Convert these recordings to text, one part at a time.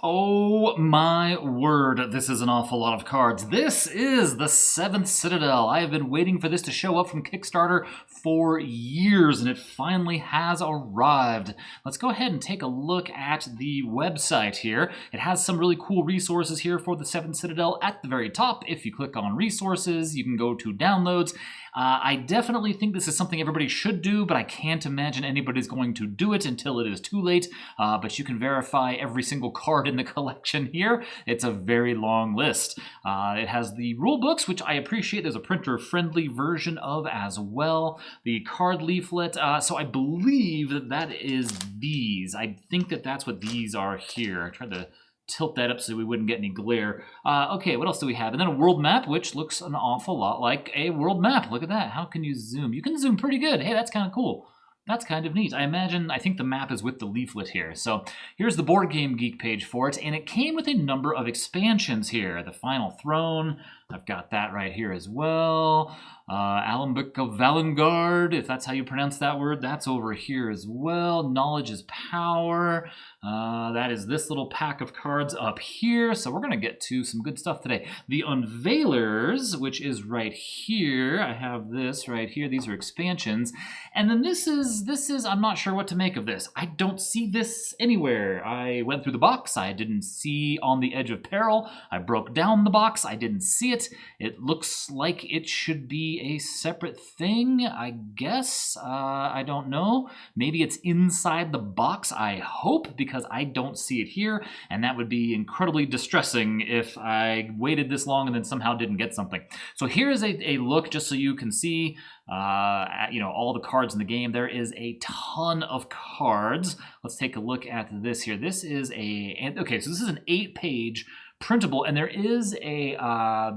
Oh my word, this is an awful lot of cards. This is the 7th Citadel. I have been waiting for this to show up from Kickstarter for years, and it finally has arrived. Let's go ahead and take a look at the website here. It has some really cool resources here for the 7th Citadel at the very top. If you click on resources, you can go to downloads. I definitely think this is something everybody should do, but I can't imagine anybody's going to do it until it is too late. But you can verify every single card in the collection here. It's a very long list. It has the rule books, which I appreciate. There's a printer-friendly version of as well. The card leaflet. So I believe that is these. I think that's what these are here. I tried to tilt that up so we wouldn't get any glare. Okay, what else do we have? And then a world map, which looks an awful lot like a world map. Look at that. How can you zoom? You can zoom pretty good. Hey, that's kind of cool. That's kind of neat. I think the map is with the leaflet here. So here's the Board Game Geek page for it, and it came with a number of expansions here. The Final Throne, I've got that right here as well. Alembic of Valengard, if that's how you pronounce that word, that's over here as well. Knowledge is Power. That is this little pack of cards up here. So we're going to get to some good stuff today. The Unveilers, which is right here. I have this right here. These are expansions. And then this is, I'm not sure what to make of this. I don't see this anywhere. I went through the box. I didn't see On the Edge of Peril. I broke down the box. I didn't see it. It looks like it should be a separate thing, I guess. I don't know. Maybe it's inside the box, I hope, because I don't see it here, and that would be incredibly distressing if I waited this long and then somehow didn't get something. So here's a look just so you can see all the cards in the game. There is a ton of cards. Let's take a look at this here. This is so this is an 8-page printable, and there is a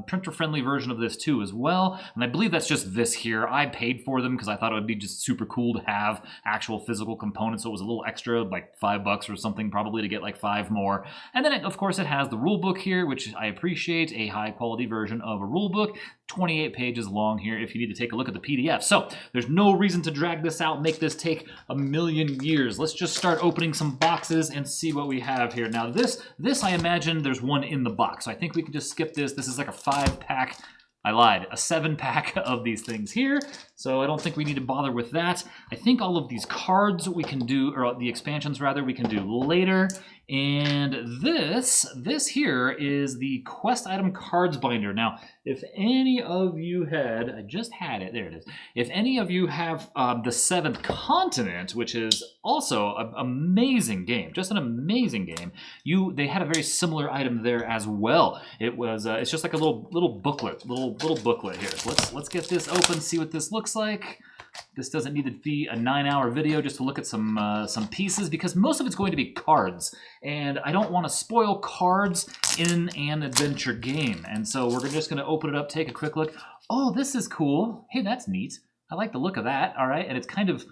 printer-friendly version of this too as well, and I believe that's just this here. I paid for them because I thought it would be just super cool to have actual physical components, so it was a little extra, like $5 or something probably to get like 5 more. And then of course it has the rule book here, which I appreciate, a high-quality version of a rule book. 28 pages long here if you need to take a look at the PDF. So there's no reason to drag this out, make this take a million years. Let's just start opening some boxes and see what we have here. Now this I imagine there's one in the box, so I think we can just skip this. This is like a 5-pack. I lied, a 7-pack of these things here, so I don't think we need to bother with that. I think all of these cards we can do, or the expansions rather, we can do later. And this here is the quest item cards binder. Now, if any of you had, I just had it, there it is. If any of you have the 7th Continent, which is also an amazing game, just an amazing game, they had a very similar item there as well. It was, it's just like a little booklet, little booklet here. So let's get this open, see what this looks like. This doesn't need to be a 9-hour video just to look at some pieces, because most of it's going to be cards, and I don't want to spoil cards in an adventure game. And so we're just going to open it up, take a quick look. Oh, this is cool. Hey, that's neat. I like the look of that. All right, and it's kind of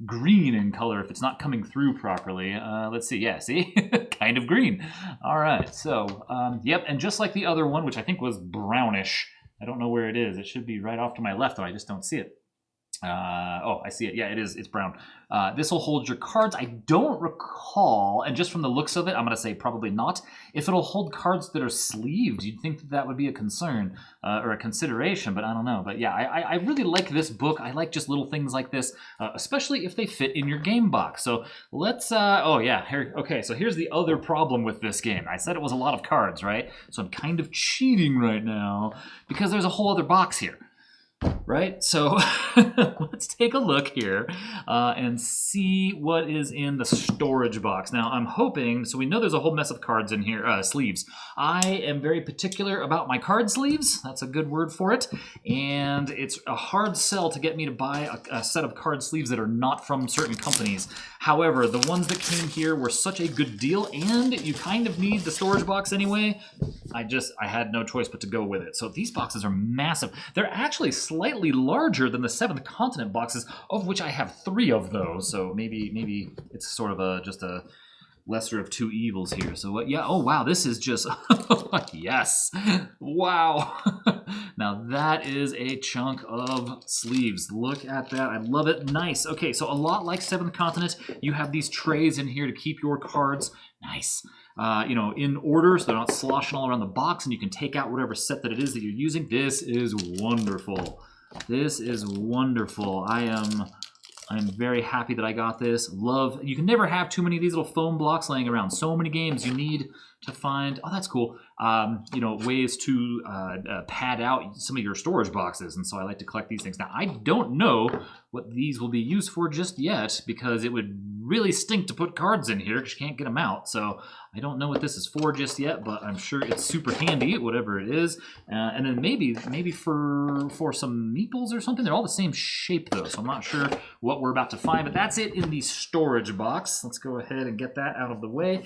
green in color if it's not coming through properly. Let's see. Yeah, see? Kind of green. All right, so yep, and just like the other one, which I think was brownish. I don't know where it is. It should be right off to my left, though. I just don't see it. Oh, I see it. Yeah, it is. It's brown. This will hold your cards. I don't recall, and just from the looks of it, I'm going to say probably not. If it'll hold cards that are sleeved, you'd think that would be a concern or a consideration, but I don't know. But yeah, I really like this book. I like just little things like this, especially if they fit in your game box. So let's, oh yeah, here, okay, so here's the other problem with this game. I said it was a lot of cards, right? So I'm kind of cheating right now because there's a whole other box here. Right, so let's take a look here and see what is in the storage box. Now, I'm hoping, so we know there's a whole mess of cards in here, sleeves. I am very particular about my card sleeves. That's a good word for it. And it's a hard sell to get me to buy a set of card sleeves that are not from certain companies. However, the ones that came here were such a good deal, and you kind of need the storage box anyway. I had no choice but to go with it. So these boxes are massive. They're actually slightly larger than the 7th Continent boxes, of which I have 3 of those. So maybe it's sort of just a lesser of two evils here. So yeah, oh wow, this is just, yes, wow. Now that is a chunk of sleeves. Look at that. I love it. Nice. Okay, so a lot like 7th Continent, you have these trays in here to keep your cards nice. In order, so they're not sloshing all around the box, and you can take out whatever set that it is that you're using. This is wonderful. This is wonderful. I'm very happy that I got this. Love, you can never have too many of these little foam blocks laying around. So many games you need to find, oh, that's cool, ways to pad out some of your storage boxes. And so I like to collect these things. Now, I don't know what these will be used for just yet, because it would really stink to put cards in here because you can't get them out. So I don't know what this is for just yet, but I'm sure it's super handy, whatever it is. And then maybe for some meeples or something. They're all the same shape though, so I'm not sure what we're about to find, but that's it in the storage box. Let's go ahead and get that out of the way.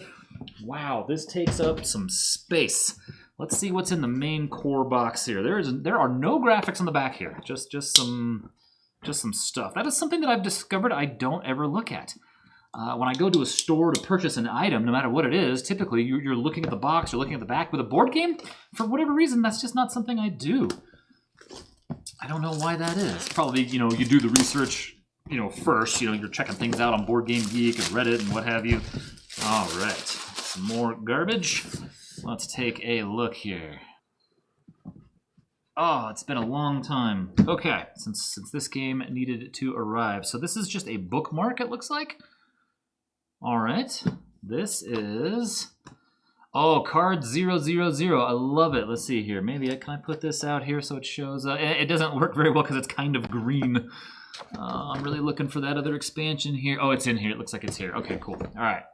Wow, this takes up some space. Let's see what's in the main core box here. There are no graphics on the back here, just some stuff. That is something that I've discovered I don't ever look at. When I go to a store to purchase an item, no matter what it is, typically you're looking at the box, you're looking at the back. With a board game, for whatever reason, that's just not something I do. I don't know why that is. Probably, you do the research, first. You're checking things out on Board Game Geek and Reddit and what have you. All right, some more garbage. Let's take a look here. Oh, it's been a long time. Okay, since this game needed to arrive. So this is just a bookmark, it looks like. All right, this is, card 000. I love it. Let's see here. Maybe can I put this out here so it shows? It doesn't work very well because it's kind of green. I'm really looking for that other expansion here. Oh, it's in here. It looks like it's here. Okay, cool. All right.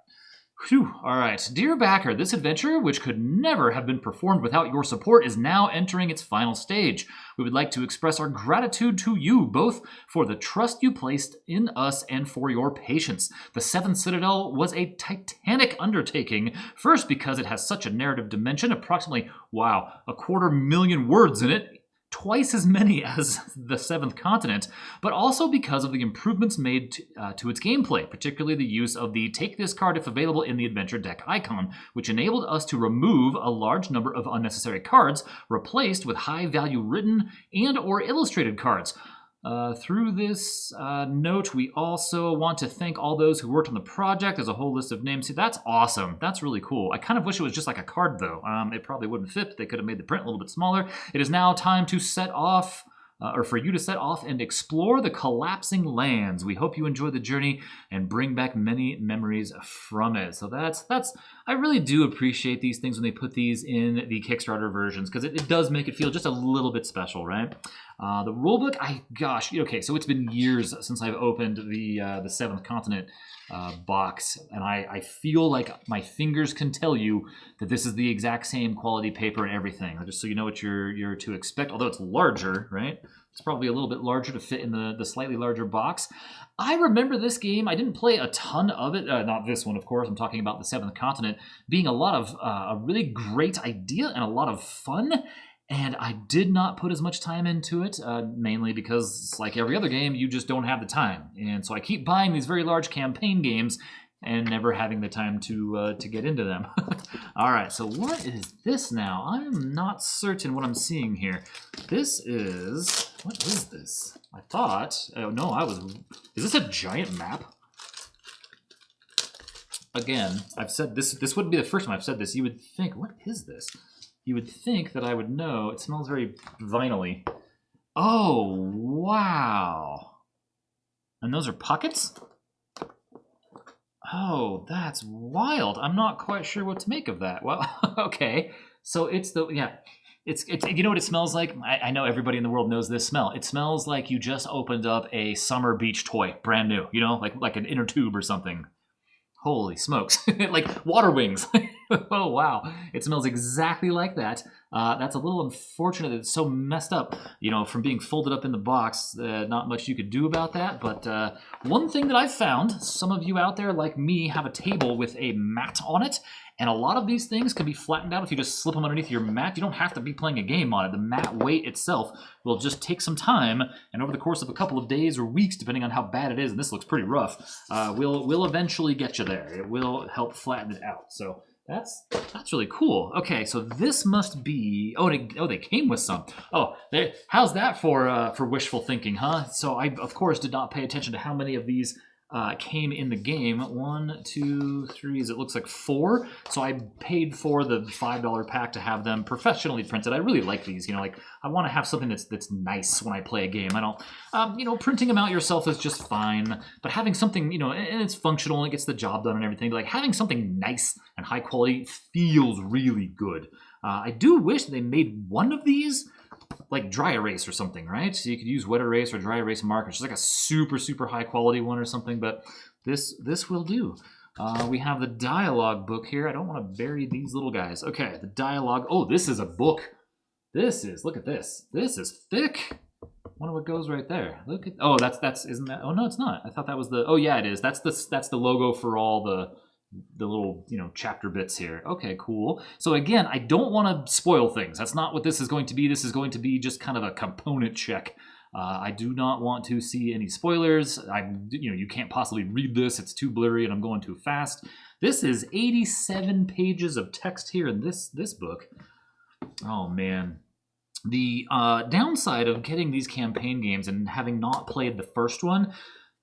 Whew. All right. Dear backer, this adventure, which could never have been performed without your support, is now entering its final stage. We would like to express our gratitude to you, both for the trust you placed in us and for your patience. The 7th Citadel was a titanic undertaking, first because it has such a narrative dimension, approximately, 250,000 words in it, twice as many as the 7th Continent, but also because of the improvements made to its gameplay, particularly the use of the take this card if available in the adventure deck icon, which enabled us to remove a large number of unnecessary cards, replaced with high-value written and or illustrated cards. Through this note, we also want to thank all those who worked on the project. There's a whole list of names. See, that's awesome. That's really cool. I kind of wish it was just like a card, though. It probably wouldn't fit. They could have made the print a little bit smaller. It is now time to set off, or for you to set off and explore the collapsing lands. We hope you enjoy the journey and bring back many memories from it. So that's. I really do appreciate these things when they put these in the Kickstarter versions, because it does make it feel just a little bit special, right? The rulebook, okay, so it's been years since I've opened the 7th Continent box, and I feel like my fingers can tell you that this is the exact same quality paper and everything, just so you know what you're to expect, although it's larger, right? It's probably a little bit larger to fit in the slightly larger box. I remember this game. I didn't play a ton of it. Not this one, of course. I'm talking about the 7th Continent being a lot of a really great idea and a lot of fun. And I did not put as much time into it, mainly because, like every other game, you just don't have the time. And so I keep buying these very large campaign games and never having the time to get into them. All right, so what is this now? I'm not certain what I'm seeing here. This is, what is this? I thought, is this a giant map? Again, I've said this wouldn't be the first time I've said this. You would think, what is this? You would think that I would know. It smells very vinyl-y. Oh, wow. And those are pockets? Oh, that's wild. I'm not quite sure what to make of that. Well, okay. So it's you know what it smells like? I know everybody in the world knows this smell. It smells like you just opened up a summer beach toy, brand new, like an inner tube or something. Holy smokes. Like water wings. Oh, wow. It smells exactly like that. That's a little unfortunate that it's so messed up, from being folded up in the box. Not much you could do about that. But one thing that I've found, some of you out there like me have a table with a mat on it. And a lot of these things can be flattened out if you just slip them underneath your mat. You don't have to be playing a game on it. The mat weight itself will just take some time, and over the course of a couple of days or weeks, depending on how bad it is, and this looks pretty rough, we'll eventually get you there. It will help flatten it out. So That's really cool. Okay, so this must be. Oh, they came with some. Oh, how's that for wishful thinking, huh? So I of course did not pay attention to how many of these came in the game. 1, 2, 3. It looks like 4. So I paid for the $5 pack to have them professionally printed. I really like these. You know, like I want to have something that's nice when I play a game. I don't, you know, printing them out yourself is just fine. But having something, you know, and it's functional and it gets the job done and everything. But like having something nice and high quality feels really good. I do wish they made one of these like dry erase or something, right? So you could use wet erase or dry erase markers, just like a super high quality one or something, but this will do. We have the dialogue book here. I don't want to bury these little guys. Okay, the dialogue. Oh, this is a book. Look at this. This is thick. I wonder what goes right there. Look at, oh, that's, isn't that, oh no, it's not. I thought that was the, oh yeah, it is. That's the logo for all the little, you know, chapter bits here. Okay, cool. So again, I don't want to spoil things. That's not what this is going to be. This is going to be just kind of a component check. I do not want to see any spoilers. You know, you can't possibly read this. It's too blurry and I'm going too fast. This is 87 pages of text here in this book. Oh man. The downside of getting these campaign games and having not played the first one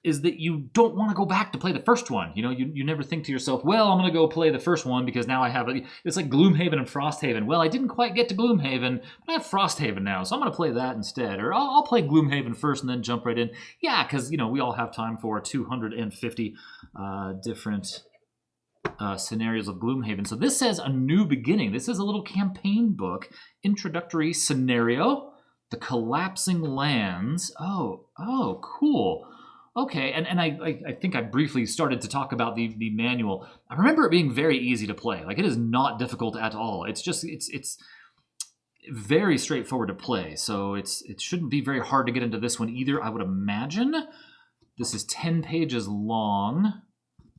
is that you don't want to go back to play the first one. You know, you never think to yourself, well, I'm going to go play the first one because now I have it's like Gloomhaven and Frosthaven. Well, I didn't quite get to Gloomhaven, but I have Frosthaven now, so I'm going to play that instead. Or I'll play Gloomhaven first and then jump right in. Yeah, because, you know, we all have time for 250 different scenarios of Gloomhaven. So this says A New Beginning. This is a little campaign book, introductory scenario, The Collapsing Lands. Oh, cool. Okay, and I think I briefly started to talk about the manual. I remember it being very easy to play. Like, it is not difficult at all. It's just, it's very straightforward to play. So it shouldn't be very hard to get into this one either, I would imagine. This is 10 pages long.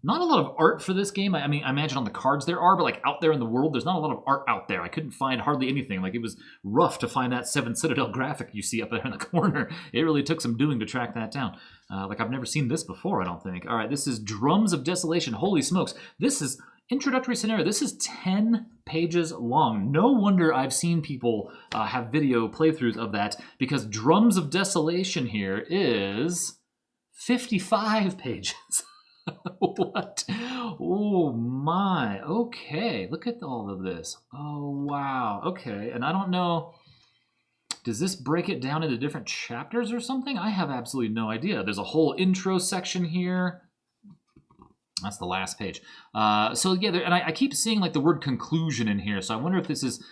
Not a lot of art for this game. I mean, I imagine on the cards there are, but like out there in the world, there's not a lot of art out there. I couldn't find hardly anything. Like, it was rough to find that 7 Citadel graphic you see up there in the corner. It really took some doing to track that down. Like, I've never seen this before, I don't think. All right, this is Drums of Desolation. Holy smokes. This is introductory scenario. This is 10 pages long. No wonder I've seen people have video playthroughs of that, because Drums of Desolation here is 55 pages. What? Oh my. Okay, look at all of this. Oh wow. Okay, and I don't know, does this break it down into different chapters or something? I have absolutely no idea. There's a whole intro section here. That's the last page. So yeah, and I keep seeing like the word conclusion in here. So I wonder if this is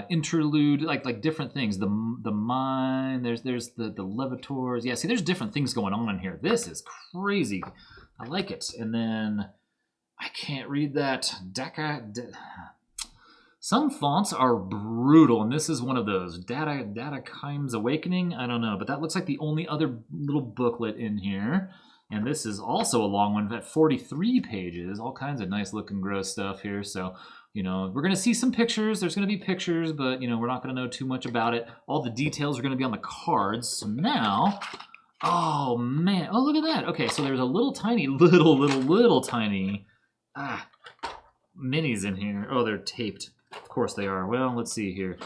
interlude, like different things. The mine. There's the levitors. Yeah, see, there's different things going on in here. This is crazy. I like it. And then I can't read that. Some fonts are brutal, and this is one of those. Datakime's Awakening? I don't know, but that looks like the only other little booklet in here. And this is also a long one at 43 pages. All kinds of nice looking gross stuff here. So, you know, we're going to see some pictures. There's going to be pictures, but, you know, we're not going to know too much about it. All the details are going to be on the cards. So now... oh man, oh look at that. Okay, so there's a little tiny minis in here. Oh, they're taped. Of course they are. Well, let's see here.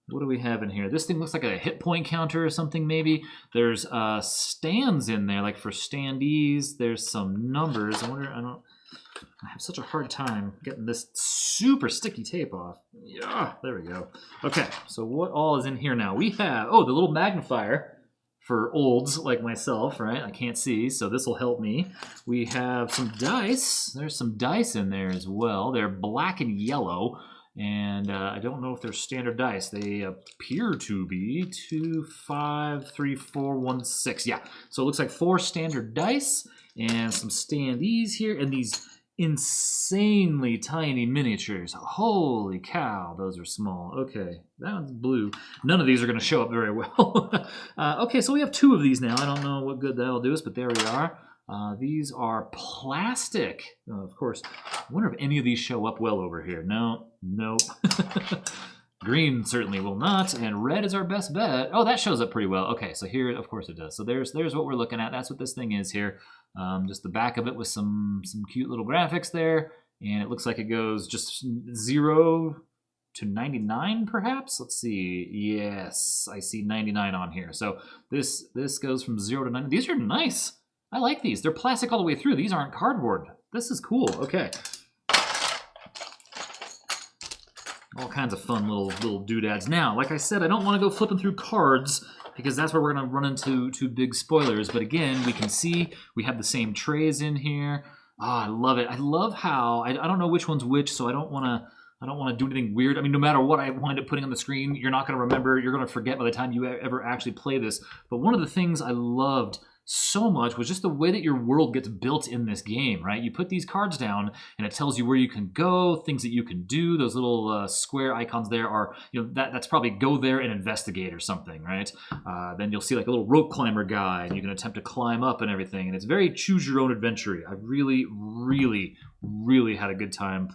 What do we have in here? This thing looks like a hit point counter or something maybe. There's stands in there, like for standees. There's some numbers. I have such a hard time getting this super sticky tape off. Yeah, there we go. Okay, so what all is in here now? We have, oh, the little magnifier for olds like myself, right? I can't see, so this will help me. We have some dice. There's some dice in there as well. They're black and yellow, and I don't know if they're standard dice. They appear to be 2, 5, 3, 4, 1, 6. Yeah, so it looks like 4 standard dice and some standees here, and these insanely tiny miniatures. Holy cow, those are small. Okay, that one's blue. None of these are going to show up very well. Okay, so we have 2 of these now. I don't know what good that'll do us, but there we are. These are plastic. Of course, I wonder if any of these show up well over here. No, nope. Green certainly will not, and red is our best bet. Oh, that shows up pretty well. Okay, so here, of course it does. So there's what we're looking at. That's what this thing is here. Just the back of it with some cute little graphics there. And it looks like it goes just 0 to 99, perhaps? Let's see. Yes, I see 99 on here. So this goes from 0 to 9. These are nice. I like these. They're plastic all the way through. These aren't cardboard. This is cool. Okay. All kinds of fun little doodads. Now, like I said, I don't want to go flipping through cards because that's where we're going to run into big spoilers. But again, we can see we have the same trays in here. I love it. I love how I don't know which one's which, so I don't want to do anything weird. I mean, no matter what I wind up putting on the screen, you're not going to remember. You're going to forget by the time you ever actually play this. But one of the things I loved so much was just the way that your world gets built in this game, right? You put these cards down and it tells you where you can go, things that you can do. Those little square icons there are, that's probably go there and investigate or something, right? Then you'll see like a little rope climber guy and you can attempt to climb up and everything. And it's very choose your own adventure. I really, really, really had a good time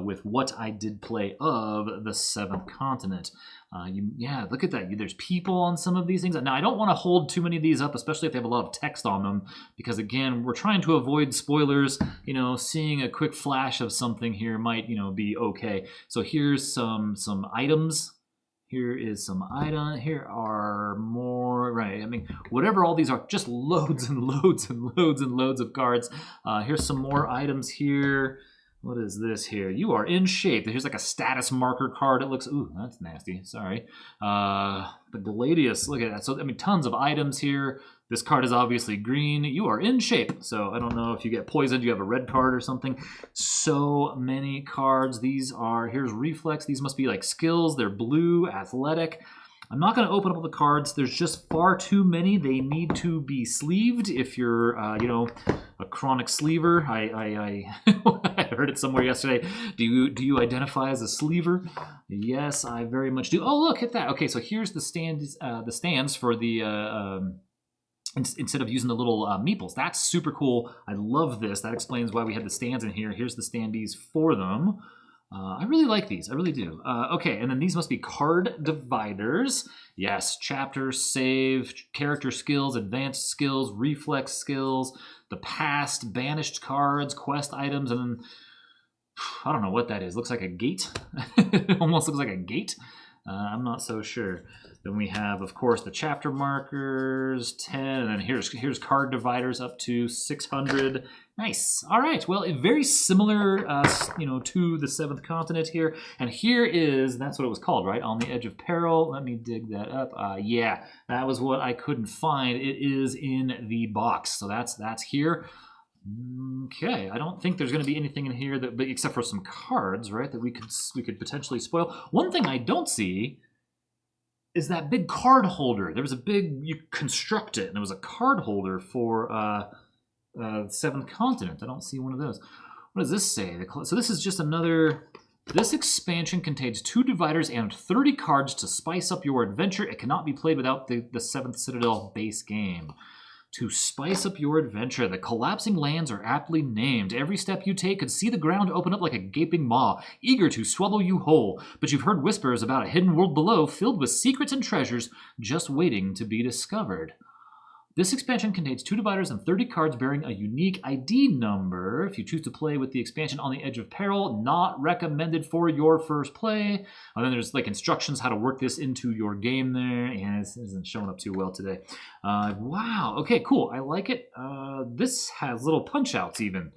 with what I did play of the Seventh Continent. Yeah, look at that. There's people on some of these things. Now, I don't want to hold too many of these up, especially if they have a lot of text on them, because again, we're trying to avoid spoilers. Seeing a quick flash of something here might, be okay. So here's some items. Here is some item. Here are more, right? I mean, whatever all these are, just loads and loads and loads and loads of cards. Here's some more items here. What is this here? You are in shape. Here's like a status marker card. It looks, ooh, that's nasty. Sorry. The Gladius, look at that. So, I mean, tons of items here. This card is obviously green. You are in shape. So I don't know if you get poisoned, you have a red card or something. So many cards. Here's Reflex. These must be like skills. They're blue, athletic. I'm not going to open up all the cards. There's just far too many. They need to be sleeved if you're, a chronic sleever. I I heard it somewhere yesterday. Do you identify as a sleever? Yes, I very much do. Oh, look at that. Okay, so here's the stands for the instead of using the little meeples. That's super cool. I love this. That explains why we had the stands in here. Here's the standees for them. I really like these. I really do. Okay, and then these must be card dividers. Yes, chapter, save, character skills, advanced skills, reflex skills, the past, banished cards, quest items, and then I don't know what that is. Looks like a gate. It almost looks like a gate. I'm not so sure. Then we have, of course, the chapter markers, 10, and then here's card dividers up to 600. Nice. All right. Well, very similar, to the Seventh Continent here. And that's what it was called, right? On the Edge of Peril. Let me dig that up. Yeah, that was what I couldn't find. It is in the box. So that's here. Okay, I don't think there's going to be anything in here except for some cards, right, that we could potentially spoil. One thing I don't see is that big card holder. There was you construct it, and there was a card holder for Seventh Continent. I don't see one of those. What does this say? So this is just another. This expansion contains 2 dividers and 30 cards to spice up your adventure. It cannot be played without the Seventh Citadel base game. To spice up your adventure, the collapsing lands are aptly named. Every step you take could see the ground open up like a gaping maw, eager to swallow you whole. But you've heard whispers about a hidden world below, filled with secrets and treasures, just waiting to be discovered. This expansion contains 2 dividers and 30 cards bearing a unique ID number. If you choose to play with the expansion on the Edge of Peril, not recommended for your first play. And then there's like instructions how to work this into your game there. And this isn't showing up too well today. Wow. Okay, cool. I like it. This has little punch outs even.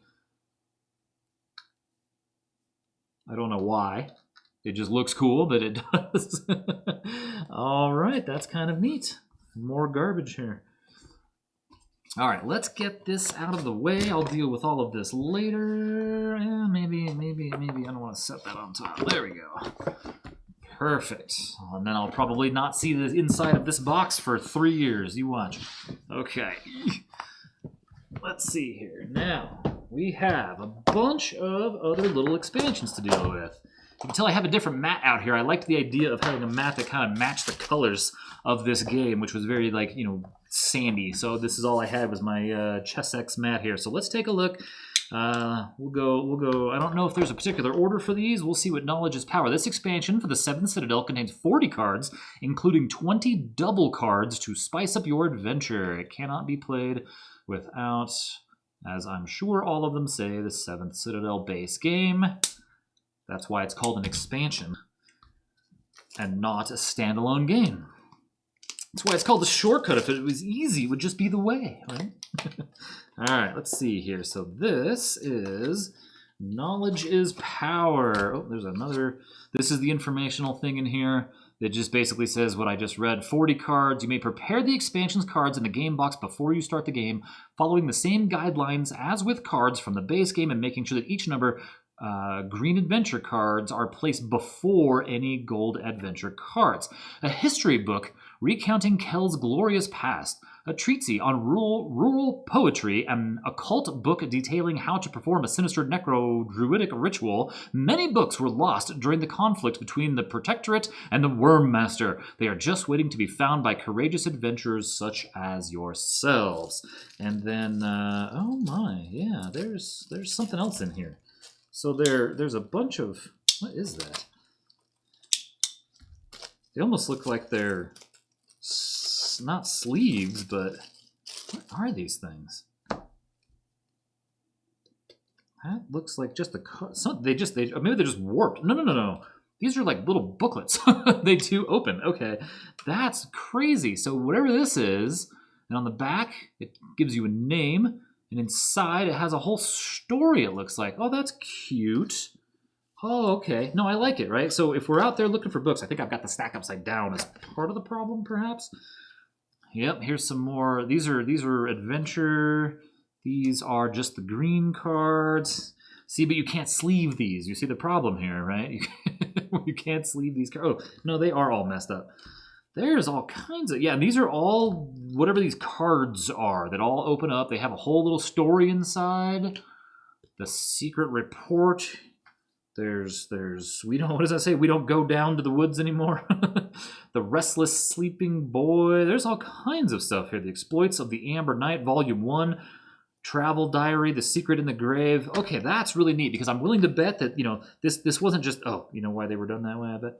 I don't know why. It just looks cool, but it does. All right, that's kind of neat. More garbage here. All right, let's get this out of the way. I'll deal with all of this later. Maybe I don't want to set that on top. There we go. Perfect. And then I'll probably not see the inside of this box for 3 years. You watch. Okay. Let's see here. Now, we have a bunch of other little expansions to deal with. You can tell I have a different mat out here. I liked the idea of having a mat that kind of matched the colors of this game, which was very, sandy. So this is all I had was my Chessex mat here. So let's take a look. We'll go. I don't know if there's a particular order for these. We'll see what knowledge is power. This expansion for the Seventh Citadel contains 40 cards, including 20 double cards to spice up your adventure. It cannot be played without as I'm sure all of them say, the 7th Citadel base game. That's why it's called an expansion and not a standalone game. That's why it's called a shortcut. If it was easy, it would just be the way, right? All right, let's see here. So this is Knowledge is Power. Oh, there's another. This is the informational thing in here. It just basically says what I just read. 40 cards. You may prepare the expansions cards in the game box before you start the game, following the same guidelines as with cards from the base game and making sure that each number green adventure cards are placed before any gold adventure cards. A history book recounting Kel's glorious past. A treatise on rural poetry, an occult book detailing how to perform a sinister necro-druidic ritual. Many books were lost during the conflict between the Protectorate and the Worm Master. They are just waiting to be found by courageous adventurers such as yourselves. And then, oh my, yeah, there's something else in here. So there's a bunch of, what is that? They almost look like they're not sleeves, but what are these things? That looks like just a maybe they're just warped. No. These are like little booklets. They do open. Okay, that's crazy. So whatever this is, and on the back it gives you a name, and inside it has a whole story. It looks like. Oh, that's cute. Oh, okay. No, I like it. Right. So if we're out there looking for books, I think I've got the stack upside down as part of the problem, perhaps. Yep, here's some more. These are adventure. These are just the green cards. See, but you can't sleeve these. You see the problem here, right? You can't sleeve these cards. Oh, no, they are all messed up. There's all kinds of... Yeah, and these are all whatever these cards are that all open up. They have a whole little story inside. The secret report... There's what does that say? We don't go down to the woods anymore. The Restless Sleeping Boy. There's all kinds of stuff here. The Exploits of the Amber Knight, Volume 1. Travel Diary, The Secret in the Grave. Okay, that's really neat because I'm willing to bet that, this wasn't just, oh, you know why they were done that way, I bet?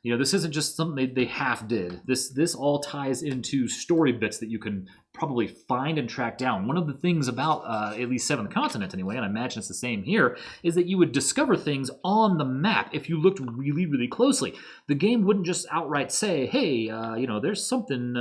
This isn't just something they half did. This all ties into story bits that you can probably find and track down. One of the things about at least Seventh Continent anyway, and I imagine it's the same here, is that you would discover things on the map if you looked really, really closely. The game wouldn't just outright say, hey, there's something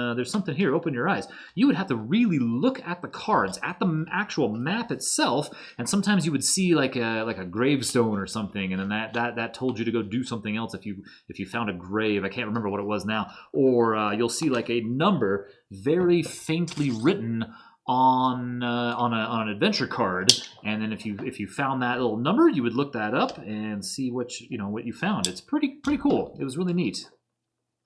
here, open your eyes. You would have to really look at the cards, at the actual map itself, and sometimes you would see like a gravestone or something, and then that told you to go do something else if you found a grave. I can't remember what it was now. Or you'll see like a number very faintly written on an adventure card, and then if you found that little number, you would look that up and see what you found. It's pretty cool. It was really neat.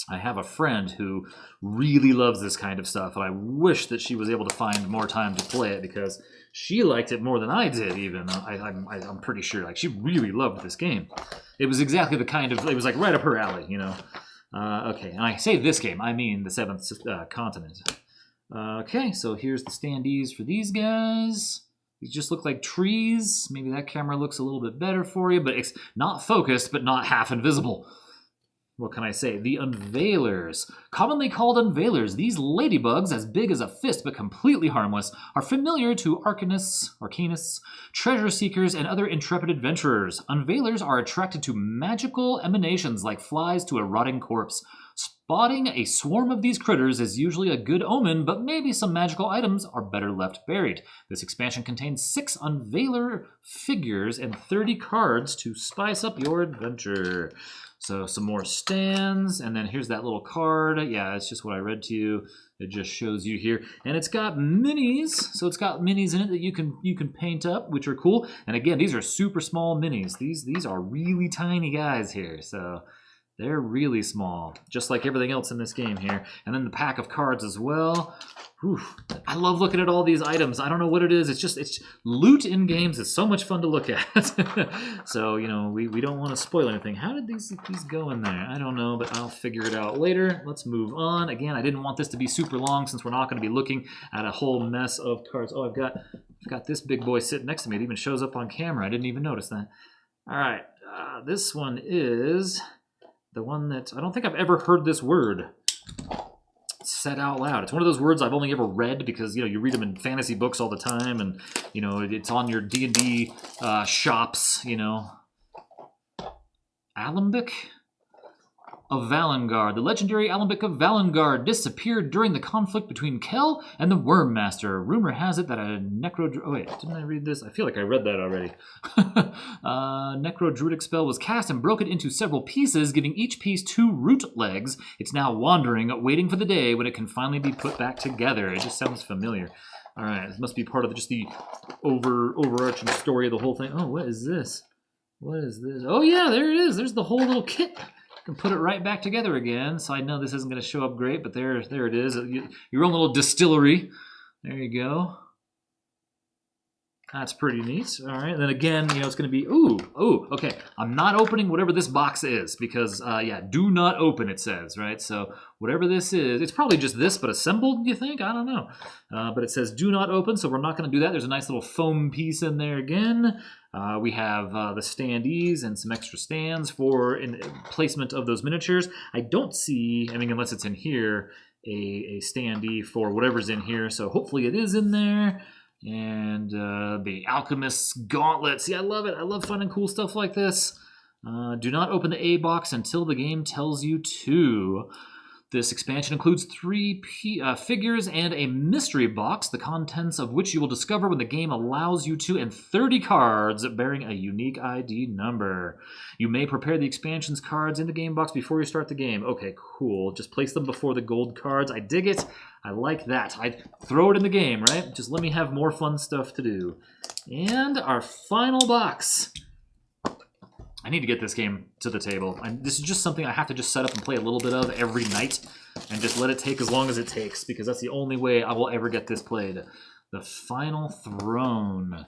I have a friend who really loves this kind of stuff, and I wish that she was able to find more time to play it because she liked it more than I did. Even I'm pretty sure, like, she really loved this game. It was exactly the kind of, it was like right up her alley, Okay, and I say this game, I mean the Seventh Continent. Okay, so here's the standees for these guys. These just look like trees. Maybe that camera looks a little bit better for you, but it's not focused, but not half invisible. What can I say? The Unveilers. Commonly called Unveilers, these ladybugs, as big as a fist but completely harmless, are familiar to arcanists, treasure seekers, and other intrepid adventurers. Unveilers are attracted to magical emanations like flies to a rotting corpse. Spotting a swarm of these critters is usually a good omen, but maybe some magical items are better left buried. This expansion contains 6 Unveiler figures and 30 cards to spice up your adventure. So some more stands, and then here's that little card. Yeah, it's just what I read to you. It just shows you here. And it's got minis, so it's got minis in it that you can paint up, which are cool. And again, these are super small minis. These are really tiny guys here, so they're really small, just like everything else in this game here. And then the pack of cards as well. Whew. I love looking at all these items. I don't know what it is. It's loot in games is so much fun to look at. So, we don't want to spoil anything. How did these go in there? I don't know, but I'll figure it out later. Let's move on. Again, I didn't want this to be super long since we're not going to be looking at a whole mess of cards. Oh, I've got this big boy sitting next to me. It even shows up on camera. I didn't even notice that. All right, this one is the one that I don't think I've ever heard this word. said out loud. It's one of those words I've only ever read because, you read them in fantasy books all the time, and, it's on your D&D shops, Alembic of Valengard. The legendary Alembic of Valengard disappeared during the conflict between Kel and the Worm Master. Rumor has it that a oh wait, didn't I read this? I feel like I read that already. Necro-druidic spell was cast and broke it into several pieces, giving each piece 2 root legs. It's now wandering, waiting for the day when it can finally be put back together. It just sounds familiar. All right, this must be part of just the overarching story of the whole thing. Oh, what is this? What is this? Oh yeah, there it is. There's the whole little kit. Can put it right back together again. So I know this isn't going to show up great, but there it is. Your own little distillery. There you go. That's pretty neat. All right, and then again, it's going to be, okay. I'm not opening whatever this box is because, do not open, it says, right? So whatever this is, it's probably just this, but assembled, you think? I don't know. But it says do not open, so we're not going to do that. There's a nice little foam piece in there again. We have the standees and some extra stands for placement of those miniatures. I don't see, unless it's in here, a standee for whatever's in here, so hopefully it is in there. And the Alchemist's Gauntlet. See, I love it. I love finding cool stuff like this. Do not open the A box until the game tells you to. This expansion includes 3 figures and a mystery box, the contents of which you will discover when the game allows you to, and 30 cards bearing a unique ID number. You may prepare the expansion's cards in the game box before you start the game. Okay, cool. Just place them before the gold cards. I dig it. I like that. I'd throw it in the game, right? Just let me have more fun stuff to do. And our final box. I need to get this game to the table. This is just something I have to just set up and play a little bit of every night and just let it take as long as it takes because that's the only way I will ever get this played. The Final Throne.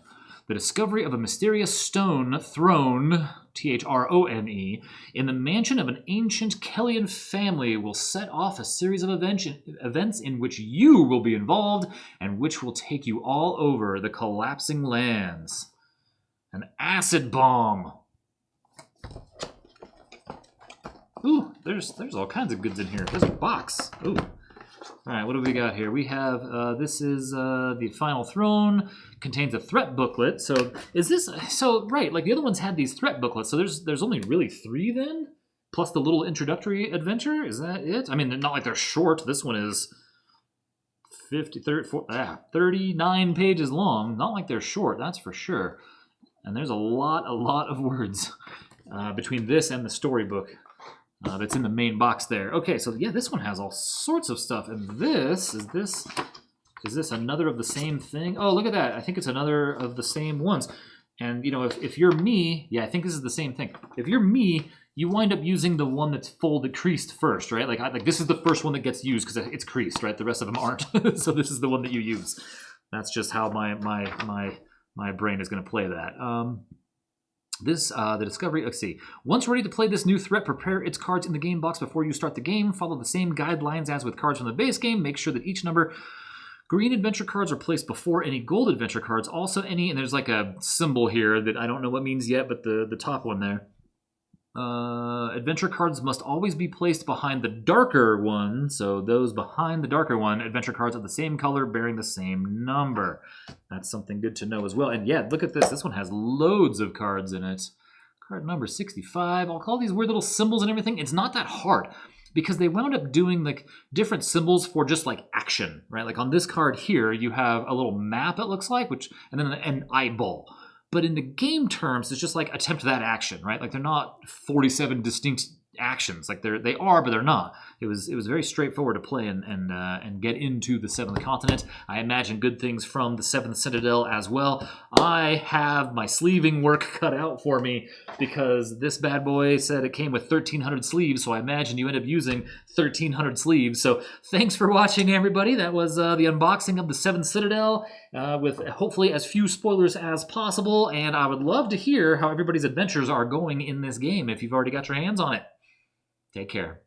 The discovery of a mysterious stone throne, Throne, in the mansion of an ancient Kellian family will set off a series of events in which you will be involved and which will take you all over the collapsing lands. An acid bomb. Ooh, there's all kinds of goods in here. There's a box. Ooh. All right, what do we got here? We have, this is the Final Throne, contains a threat booklet. So is this, right, like the other ones had these threat booklets, so there's only really 3 then? Plus the little introductory adventure? Is that it? They're not like they're short. This one is 39 pages long. Not like they're short, that's for sure. And there's a lot of words between this and the storybook. That's in the main box there. Okay, so yeah, this one has all sorts of stuff. And is this another of the same thing? Oh, look at that. I think it's another of the same ones. And, if you're me, yeah, I think this is the same thing. If you're me, you wind up using the one that's creased first, right? Like this is the first one that gets used because it's creased, right? The rest of them aren't. So this is the one that you use. That's just how my brain is going to play that. The discovery, let's see. Once ready to play this new threat, prepare its cards in the game box before you start the game. Follow the same guidelines as with cards from the base game. Make sure that each number green adventure cards are placed before any gold adventure cards. Also and there's like a symbol here that I don't know what means yet, but the top one there. Adventure cards must always be placed behind the darker one, so those behind the darker one, adventure cards of the same color bearing the same number. That's something good to know as well. And yeah, look at this. This one has loads of cards in it. Card number 65. I'll call these weird little symbols and everything. It's not that hard because they wound up doing like different symbols for just like action, right? Like on this card here, you have a little map, it looks like, and then an eyeball. But in the game terms, it's just like attempt that action, right? Like they're not 47 distinct actions. Like they are, but they're not. It was very straightforward to play and get into the 7th continent. I imagine good things from the 7th Citadel as well. I have my sleeving work cut out for me because this bad boy said it came with 1,300 sleeves, so I imagine you end up using 1,300 sleeves. So thanks for watching, everybody. That was the unboxing of the 7th Citadel with hopefully as few spoilers as possible, and I would love to hear how everybody's adventures are going in this game if you've already got your hands on it. Take care.